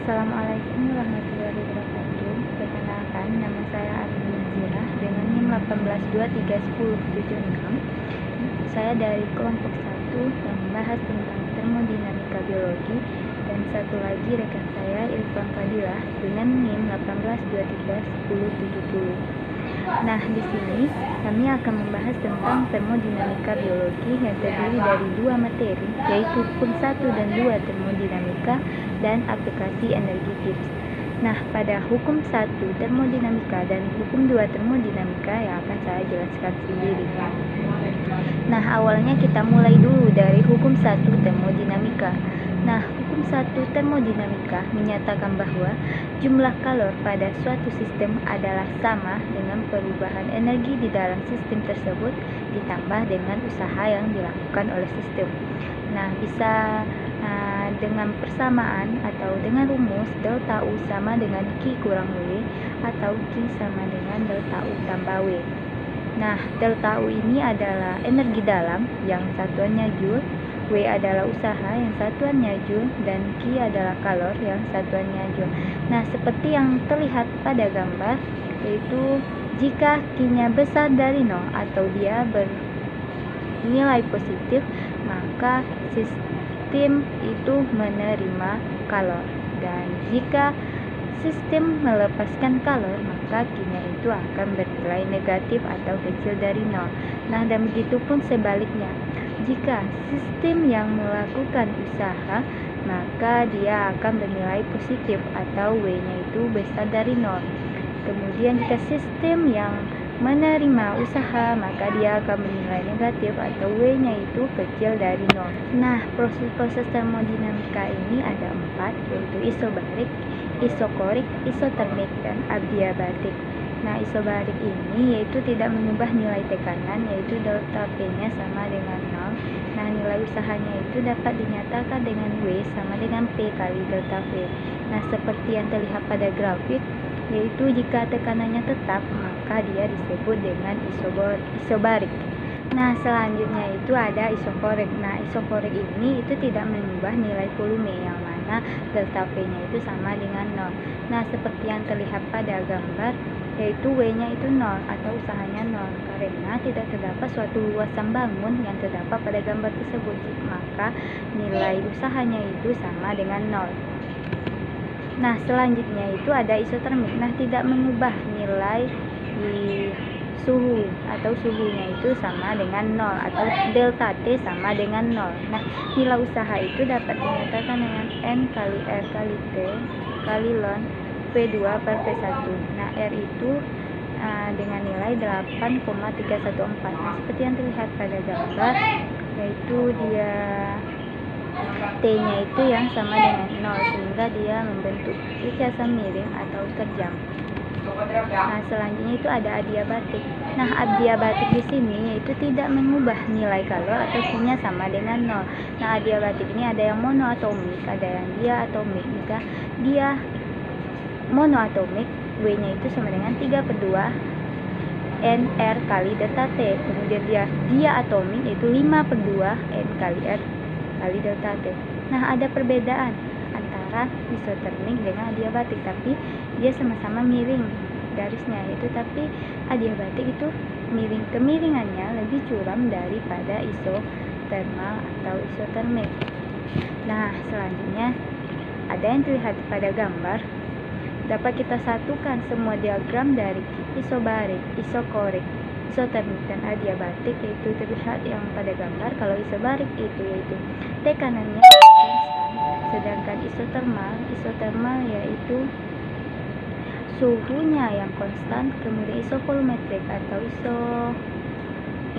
Assalamualaikum warahmatullahi wabarakatuh. Perkenalkan, nama saya Arifin Nazirah dengan NIM 182310776. Saya dari kelompok 1 yang membahas tentang termodinamika biologi, dan satu lagi rekan saya Irfan Fadilah dengan NIM 1823170. Nah, di sini kami akan membahas tentang termodinamika biologi yang terdiri dari dua materi, yaitu hukum 1 dan 2 termodinamika dan aplikasi energi Gibbs. Nah, pada hukum 1 termodinamika dan hukum 2 termodinamika yang akan saya jelaskan sendiri. Nah, awalnya kita mulai dulu dari hukum 1 termodinamika. Nah, hukum 1 termodinamika menyatakan bahwa jumlah kalor pada suatu sistem adalah sama dengan perubahan energi di dalam sistem tersebut ditambah dengan usaha yang dilakukan oleh sistem. Nah, bisa dengan persamaan atau dengan rumus delta U sama dengan Q kurang W atau Q sama dengan delta U tambah W. Nah, delta U ini adalah energi dalam yang satuannya Joule, W adalah usaha yang satuannya Joule, dan Q adalah kalor yang satuannya Joule. Nah, seperti yang terlihat pada gambar, yaitu jika Q-nya besar dari 0 atau dia bernilai positif, maka sistem itu menerima kalor, dan jika sistem melepaskan kalor, maka Q-nya itu akan bernilai negatif atau kecil dari 0. Nah, dan begitu pun sebaliknya. Jika sistem yang melakukan usaha, maka dia akan bernilai positif atau W-nya itu besar dari 0. Kemudian jika sistem yang menerima usaha, maka dia akan bernilai negatif atau W-nya itu kecil dari 0. Nah, proses-proses termodinamika ini ada 4, yaitu isobarik, isokorik, isotermik, dan adiabatik. Nah, isobarik ini yaitu tidak mengubah nilai tekanan, yaitu delta P-nya sama dengan 0. Nah, nilai usahanya itu dapat dinyatakan dengan W sama dengan P kali delta P. Nah, seperti yang terlihat pada grafik, yaitu jika tekanannya tetap, maka dia disebut dengan isobarik. Nah, selanjutnya itu ada isokorik. Nah, isokorik ini itu tidak mengubah nilai volume, yang mana delta P-nya itu sama dengan 0. Nah, seperti yang terlihat pada gambar, yaitu W-nya itu 0 atau usahanya 0, karena tidak terdapat suatu luasan bangun yang terdapat pada gambar tersebut, maka nilai usahanya itu sama dengan 0. Nah, selanjutnya itu ada isotermik. Nah, tidak mengubah nilai di suhu atau suhunya itu sama dengan 0 atau delta T sama dengan 0. Nah, nilai usaha itu dapat dinyatakan dengan N kali R kali T kali ln P2 per P1. Nah, R itu dengan nilai 8,314. Nah, seperti yang terlihat pada gambar, yaitu dia T-nya itu yang sama dengan 0, sehingga dia membentuk ijazah miring atau terjang. Nah, selanjutnya itu ada adiabatik. Nah, adiabatik di sini yaitu tidak mengubah nilai kalor atau Q-nya sama dengan 0. Nah, adiabatik ini ada yang monoatomik, ada yang diatomik. Jika dia monoatomik, W-nya itu sama dengan 3/2 NR kali delta T. Kemudian dia diatomik yaitu 5/2 N kali R kali delta T. Nah, ada perbedaan antara isotermik dengan adiabatik, tapi dia sama-sama miring garisnya, yaitu tapi adiabatik itu kemiringannya lebih curam daripada isotermal atau isotermik. Nah, selanjutnya ada yang terlihat pada gambar. Dapat kita satukan semua diagram dari isobarik, isokorik, isotermik, dan adiabatik, yaitu terlihat yang pada gambar. Kalau isobarik itu yaitu tekanannya konstan, sedangkan isotermal yaitu suhunya yang konstan. Kemudian isovolumetrik atau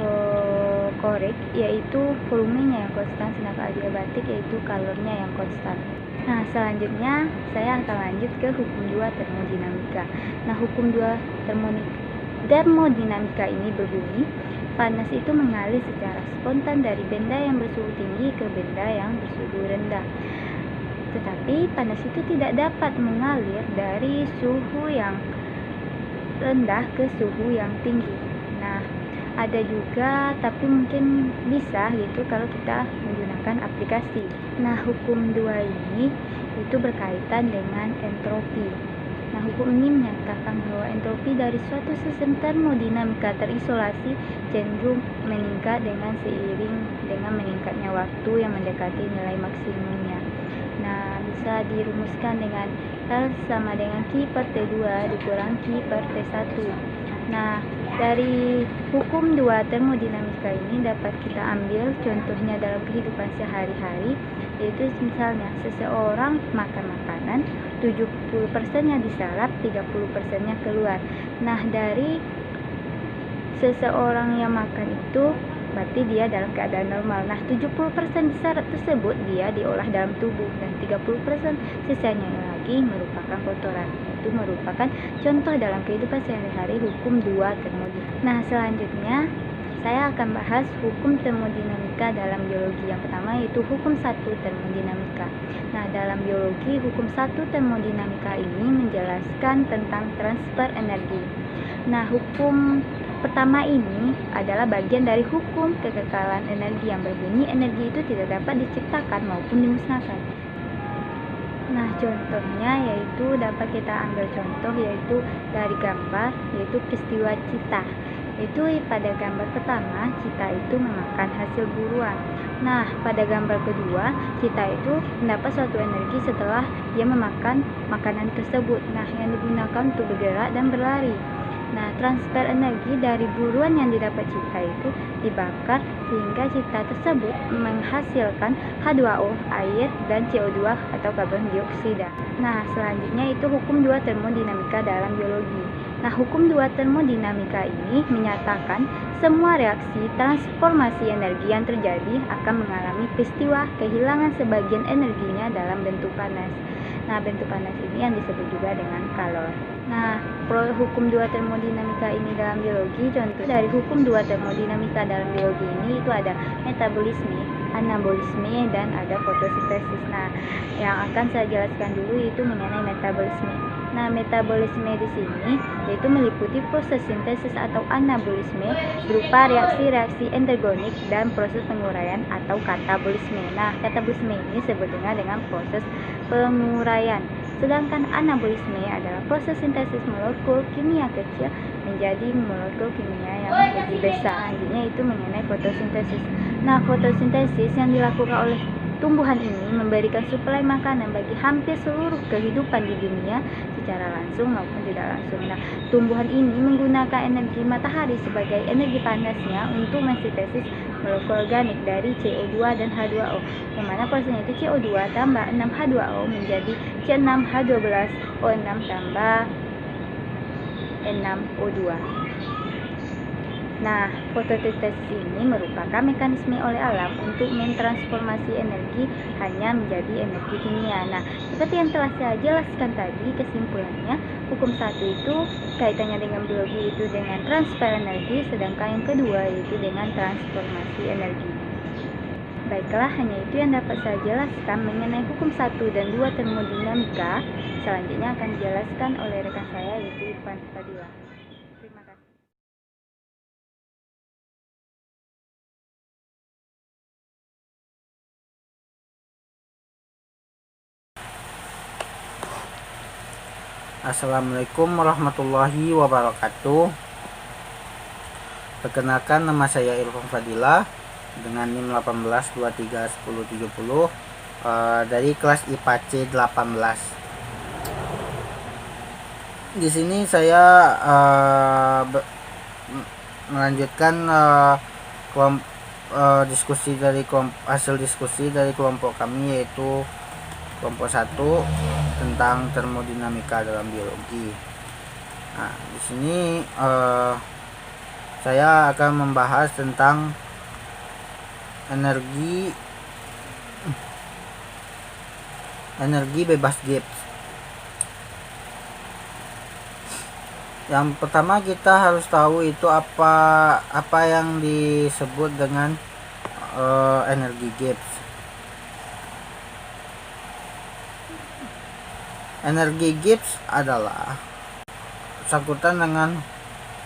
isokorik yaitu volumenya yang konstan, sedangkan adiabatik yaitu kalornya yang konstan. Nah, selanjutnya saya akan lanjut ke hukum 2 termodinamika. Nah, hukum 2 termodinamika ini berbunyi, panas itu mengalir secara spontan dari benda yang bersuhu tinggi ke benda yang bersuhu rendah. Tetapi panas itu tidak dapat mengalir dari suhu yang rendah ke suhu yang tinggi. Nah, ada juga, tapi mungkin bisa gitu kalau kita menggunakan aplikasi. Nah, hukum 2 ini itu yaitu berkaitan dengan entropi. Nah, hukum ini menyatakan bahwa entropi dari suatu sistem termodinamika terisolasi cenderung meningkat dengan seiring dengan meningkatnya waktu yang mendekati nilai maksimumnya. Nah, bisa dirumuskan dengan L sama dengan Q per T2 dikurang Q per T1. Nah, dari hukum 2 termodinamika ini dapat kita ambil contohnya dalam kehidupan sehari-hari, yaitu misalnya seseorang makan makanan, 70%-nya diserap, 30%-nya keluar. Nah, dari seseorang yang makan itu berarti dia dalam keadaan normal. Nah, 70% diserap tersebut dia diolah dalam tubuh dan 30% sisanya lagi merupakan kotoran. Itu merupakan contoh dalam kehidupan sehari-hari hukum 2 termodinamika. Nah, selanjutnya saya akan bahas hukum termodinamika dalam biologi. Yang pertama yaitu hukum 1 termodinamika. Nah, dalam biologi hukum 1 termodinamika ini menjelaskan tentang transfer energi. Nah, hukum pertama ini adalah bagian dari hukum kekekalan energi yang berbunyi energi itu tidak dapat diciptakan maupun dimusnahkan. Nah, contohnya yaitu dapat kita ambil contoh yaitu dari gambar yaitu peristiwa cita. Itu pada gambar pertama cita itu memakan hasil buruan. Nah, pada gambar kedua cita itu mendapat suatu energi setelah dia memakan makanan tersebut. Nah, yang digunakan untuk bergerak dan berlari. Nah, transfer energi dari buruan yang didapat cita itu dibakar sehingga cita tersebut menghasilkan H2O, air, dan CO2 atau karbon dioksida. Nah, selanjutnya itu hukum 2 termodinamika dalam biologi. Nah, hukum 2 termodinamika ini menyatakan semua reaksi transformasi energi yang terjadi akan mengalami peristiwa kehilangan sebagian energinya dalam bentuk panas. Nah, bentuk panas ini yang disebut juga dengan kalor. Nah, hukum 2 termodinamika ini dalam biologi, contoh dari hukum 2 termodinamika dalam biologi ini itu ada metabolisme, anabolisme, dan ada fotosintesis. Nah, yang akan saya jelaskan dulu itu mengenai metabolisme. Nah, metabolisme di sini yaitu meliputi proses sintesis atau anabolisme berupa reaksi-reaksi endogenik dan proses penguraian atau katabolisme. Nah, katabolisme ini sebetulnya dengan proses penguraian. Sedangkan anabolisme adalah proses sintesis molekul kimia kecil menjadi molekul kimia yang lebih besar. Selanjutnya itu mengenai fotosintesis. Nah, fotosintesis yang dilakukan oleh tumbuhan ini memberikan suplai makanan bagi hampir seluruh kehidupan di dunia secara langsung maupun tidak langsung. Nah, tumbuhan ini menggunakan energi matahari sebagai energi panasnya untuk mensintesis molekul organik dari CO2 dan H2O, yang mana prosesnya itu CO2 tambah 6H2O menjadi C6H12O6 tambah N6O2. Nah, fotosintesis ini merupakan mekanisme oleh alam untuk mentransformasi energi hanya menjadi energi kimia. Nah, seperti yang telah saya jelaskan tadi, kesimpulannya hukum 1 itu kaitannya dengan biologi itu dengan transfer energi, sedangkan yang kedua yaitu dengan transformasi energi. Baiklah, hanya itu yang dapat saya jelaskan mengenai hukum 1 dan 2 termodinamika. Selanjutnya akan dijelaskan oleh rekan saya yaitu Irfan Fadilah. Terima kasih. Assalamualaikum warahmatullahi wabarakatuh. Perkenalkan, nama saya Irfan Fadilah dengan NIM 18231030 dari kelas IPA C18. Di sini saya melanjutkan hasil diskusi dari kelompok kami, yaitu kelompok 1 tentang termodinamika dalam biologi. Nah, di sini saya akan membahas tentang energi bebas Gibbs. Yang pertama kita harus tahu itu apa yang disebut dengan energi Gibbs. Energi Gibbs adalah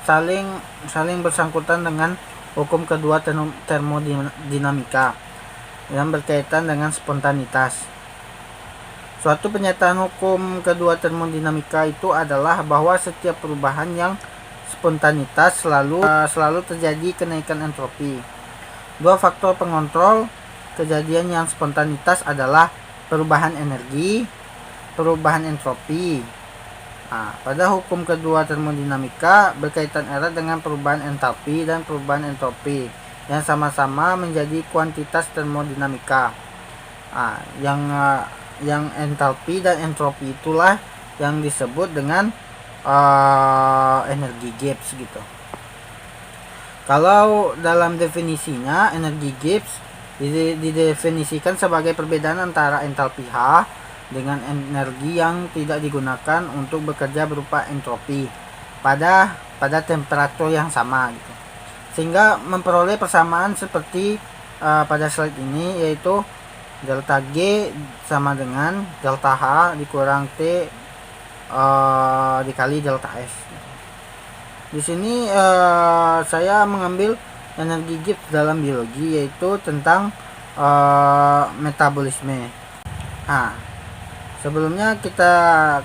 saling bersangkutan dengan hukum kedua termodinamika yang berkaitan dengan spontanitas. Suatu pernyataan hukum kedua termodinamika itu adalah bahwa setiap perubahan yang spontanitas selalu terjadi kenaikan entropi. Dua faktor pengontrol kejadian yang spontanitas adalah perubahan energi, perubahan entropi. Pada hukum kedua termodinamika berkaitan erat dengan perubahan entalpi dan perubahan entropi yang sama-sama menjadi kuantitas termodinamika. Yang entalpi dan entropi itulah yang disebut dengan energi Gibbs gitu. Kalau dalam definisinya, energi Gibbs didefinisikan sebagai perbedaan antara entalpi H dengan energi yang tidak digunakan untuk bekerja berupa entropi pada temperatur yang sama gitu. Sehingga memperoleh persamaan seperti pada slide ini, yaitu delta G sama dengan delta H dikurang T dikali delta S. Di sini saya mengambil energi Gibbs dalam biologi, yaitu tentang metabolisme. Sebelumnya kita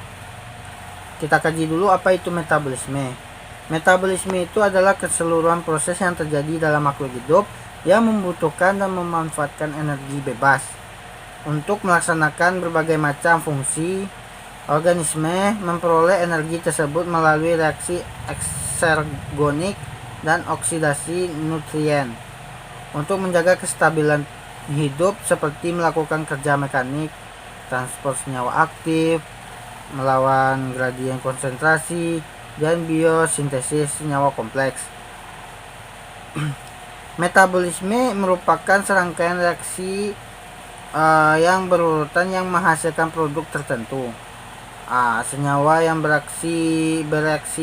kaji dulu apa itu metabolisme. Metabolisme itu adalah keseluruhan proses yang terjadi dalam makhluk hidup yang membutuhkan dan memanfaatkan energi bebas untuk melaksanakan berbagai macam fungsi. Organisme memperoleh energi tersebut melalui reaksi eksergonik dan oksidasi nutrien untuk menjaga kestabilan hidup, seperti melakukan kerja mekanik, transport senyawa aktif, melawan gradien konsentrasi, dan biosintesis senyawa kompleks. Metabolisme merupakan serangkaian reaksi yang berurutan yang menghasilkan produk tertentu. Senyawa yang bereaksi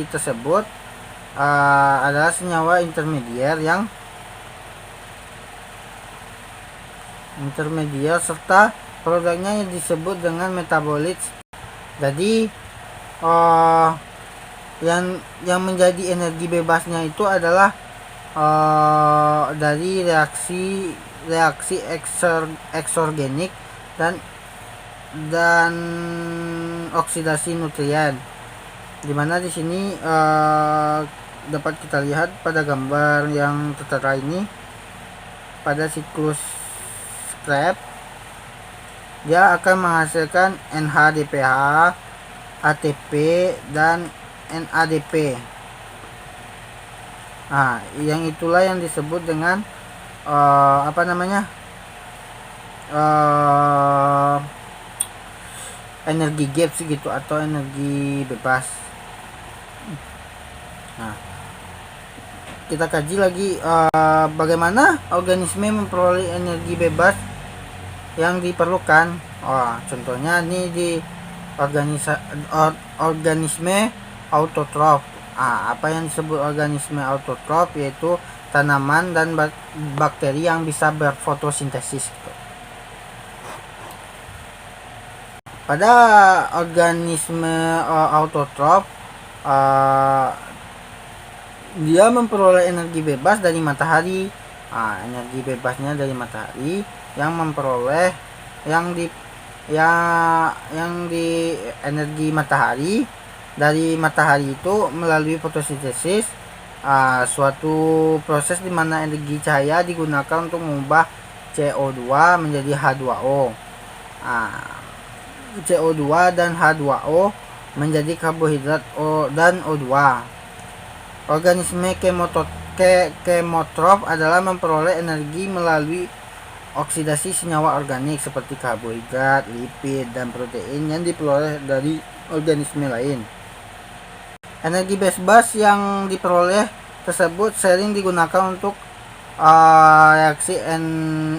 tersebut adalah senyawa intermedier serta produknya yang disebut dengan metabolit. Jadi yang menjadi energi bebasnya itu adalah dari reaksi eksorgenik dan oksidasi nutrien, dimana di sini dapat kita lihat pada gambar yang tertera ini. Pada siklus Krebs dia akan menghasilkan NADPH, ATP, dan NADP. Yang itulah yang disebut dengan energi Gibbs gitu, atau energi bebas. Kita kaji lagi bagaimana organisme memperoleh energi bebas yang diperlukan. Contohnya ini di organisme autotrof. Apa yang disebut organisme autotrof, yaitu tanaman dan bakteri yang bisa berfotosintesis gitu. Pada organisme autotrof, dia memperoleh energi bebas dari matahari. Energi bebasnya dari matahari yang memperoleh energi matahari dari matahari itu melalui fotosintesis, suatu proses di mana energi cahaya digunakan untuk mengubah CO2 menjadi H2O. CO2 dan H2O menjadi karbohidrat dan O2. Organisme kemotrof adalah memperoleh energi melalui oksidasi senyawa organik seperti karbohidrat, lipid, dan protein yang diperoleh dari organisme lain. Energi bebas yang diperoleh tersebut sering digunakan untuk reaksi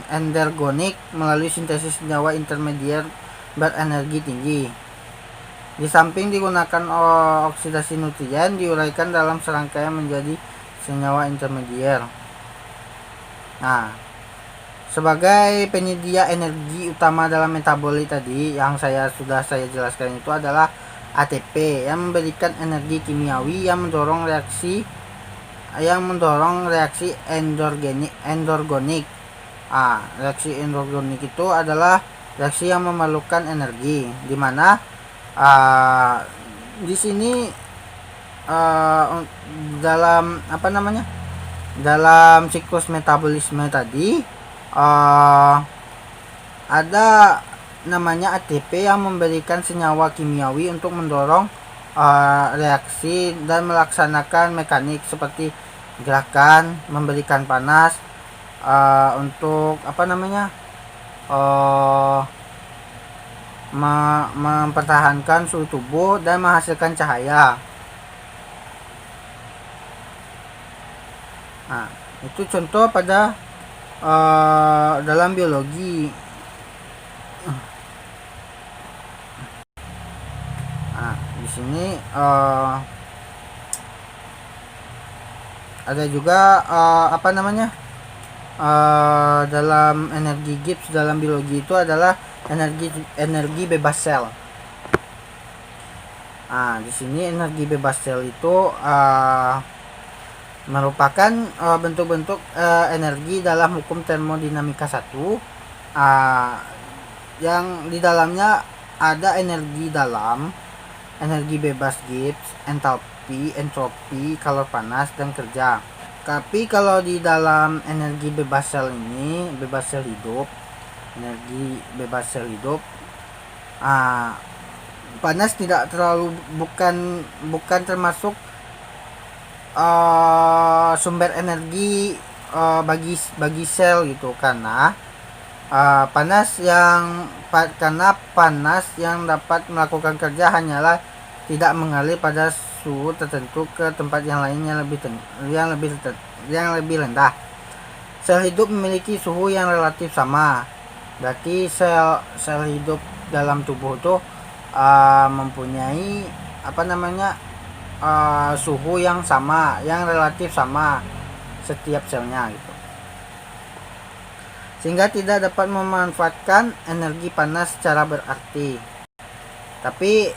endergonik melalui sintesis senyawa intermedier berenergi tinggi. Di samping digunakan oksidasi nutrien diuraikan dalam serangkaian menjadi senyawa intermedier. Sebagai penyedia energi utama dalam metabolit tadi yang sudah saya jelaskan itu adalah ATP yang memberikan energi kimiawi yang mendorong reaksi endorgonik. Reaksi endorgonik itu adalah reaksi yang memerlukan energi, di mana di sini dalam dalam siklus metabolisme tadi ada namanya ATP yang memberikan senyawa kimiawi untuk mendorong reaksi dan melaksanakan mekanik seperti gerakan, memberikan panas, untuk mempertahankan suhu tubuh dan menghasilkan cahaya. Nah, itu contoh pada dalam biologi. Nah, di sini ada juga dalam energi Gibbs dalam biologi itu adalah energi bebas sel. Nah, di sini energi bebas sel itu merupakan bentuk-bentuk energi dalam hukum termodinamika 1 yang di dalamnya ada energi dalam, energi bebas Gibbs, entropi, kalor panas, dan kerja. Tapi kalau di dalam energi bebas sel ini, bebas sel hidup, energi bebas sel hidup, panas tidak terlalu bukan termasuk sumber energi bagi sel gitu, karena panas yang dapat melakukan kerja hanyalah tidak mengalir pada suhu tertentu ke tempat yang lain yang lebih rendah. Sel hidup memiliki suhu yang relatif sama. Berarti sel hidup dalam tubuh itu mempunyai suhu yang sama, yang relatif sama setiap selnya gitu, sehingga tidak dapat memanfaatkan energi panas secara berarti. Tapi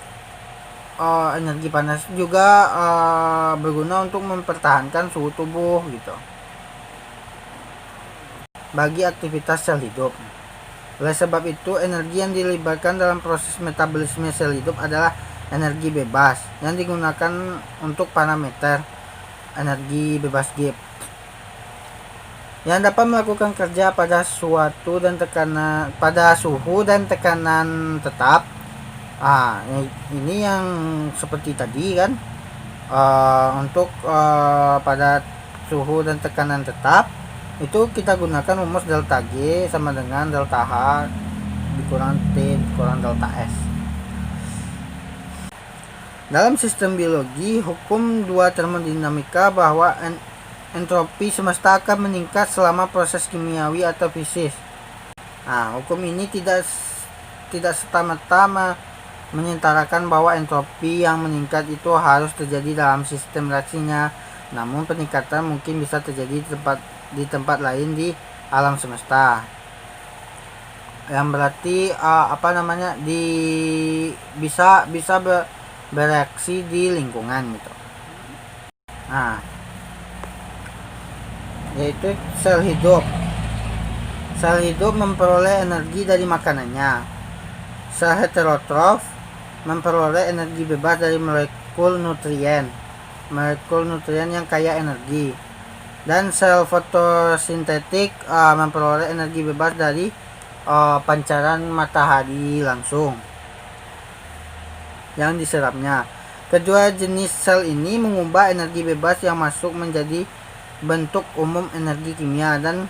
energi panas juga berguna untuk mempertahankan suhu tubuh gitu bagi aktivitas sel hidup. Oleh sebab itu, energi yang dilibatkan dalam proses metabolisme sel hidup adalah energi bebas yang digunakan untuk parameter energi bebas Gibbs yang dapat melakukan kerja pada suhu dan tekanan tetap. Ini yang seperti tadi kan, untuk pada suhu dan tekanan tetap itu kita gunakan rumus delta G sama dengan delta H dikurang T dikurang delta S. Dalam sistem biologi, hukum dua termodinamika bahwa entropi semesta akan meningkat selama proses kimiawi atau fisis. Nah, hukum ini tidak serta-merta menyentarakan bahwa entropi yang meningkat itu harus terjadi dalam sistem reaksinya. Namun peningkatan mungkin bisa terjadi di tempat lain di alam semesta. Yang berarti bisa bereaksi di lingkungan gitu. Nah, yaitu sel hidup. Sel hidup memperoleh energi dari makanannya. Sel heterotrof memperoleh energi bebas dari molekul nutrien yang kaya energi. Dan sel fotosintetik memperoleh energi bebas dari pancaran matahari langsung yang diserapnya. Kedua jenis sel ini mengubah energi bebas yang masuk menjadi bentuk umum energi kimia dan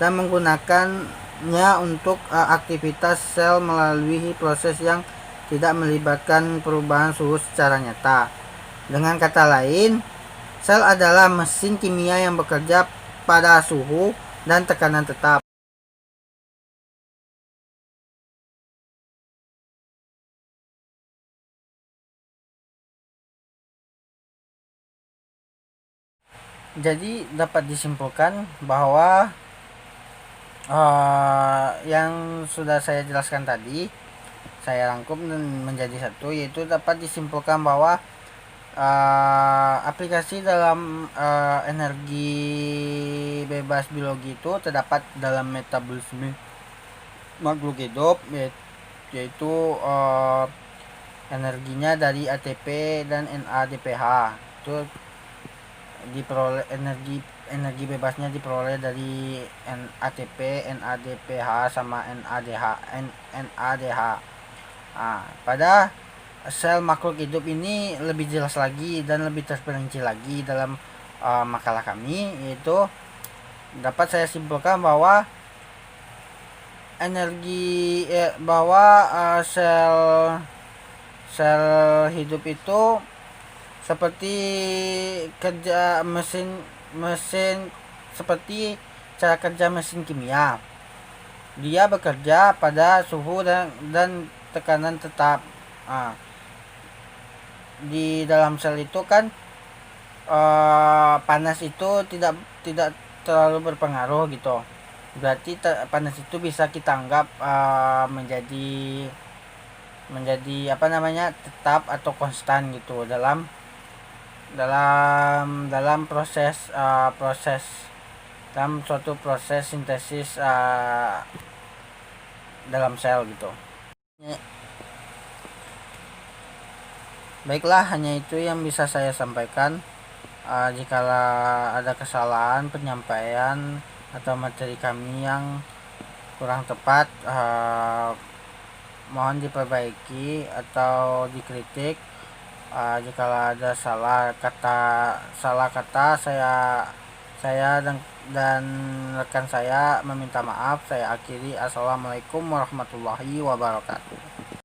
menggunakannya untuk aktivitas sel melalui proses yang tidak melibatkan perubahan suhu secara nyata. Dengan kata lain, sel adalah mesin kimia yang bekerja pada suhu dan tekanan tetap. Jadi dapat disimpulkan bahwa yang sudah saya jelaskan tadi saya rangkum menjadi satu, yaitu dapat disimpulkan bahwa aplikasi dalam energi bebas biologi itu terdapat dalam metabolisme makhluk hidup, yaitu energinya dari ATP dan NADPH. Itu diperoleh energi bebasnya diperoleh dari ATP, NADPH sama NADH. Pada sel makhluk hidup ini lebih jelas lagi dan lebih terperinci lagi dalam makalah kami, yaitu dapat saya simpulkan bahwa sel hidup itu seperti kerja mesin seperti cara kerja mesin kimia. Dia bekerja pada suhu dan tekanan tetap. Di dalam sel itu kan panas itu tidak terlalu berpengaruh gitu. Berarti panas itu bisa kita anggap menjadi tetap atau konstan gitu dalam proses dalam suatu proses sintesis dalam sel gitu. Baiklah, hanya itu yang bisa saya sampaikan. Jika ada kesalahan penyampaian atau materi kami yang kurang tepat, mohon diperbaiki atau dikritik. Jika ada salah kata, saya dan rekan saya meminta maaf. Saya akhiri. Assalamualaikum warahmatullahi wabarakatuh.